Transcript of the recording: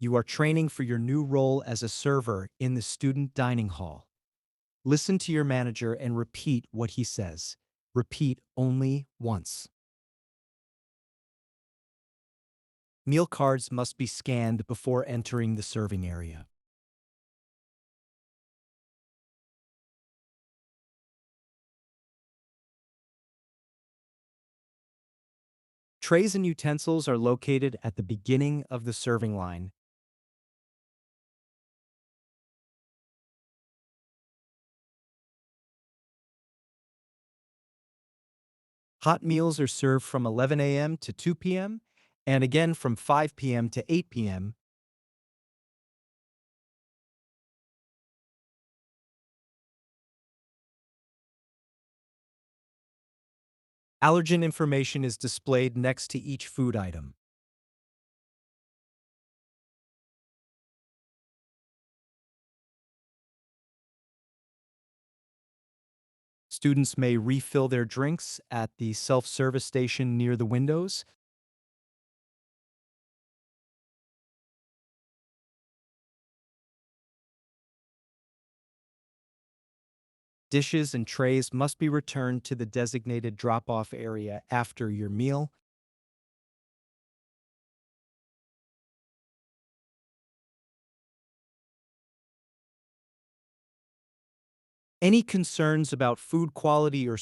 You are training for your new role as a server in the student dining hall. Listen to your manager and repeat what he says. Repeat only once. Meal cards must be scanned before entering the serving area. Trays and utensils are located at the beginning of the serving line. Hot meals are served from 11 a.m. to 2 p.m. and again from 5 p.m. to 8 p.m. Allergen information is displayed next to each food item. Students may refill their drinks at the self-service station near the windows. Dishes and trays must be returned to the designated drop-off area after your meal. Any concerns about food quality or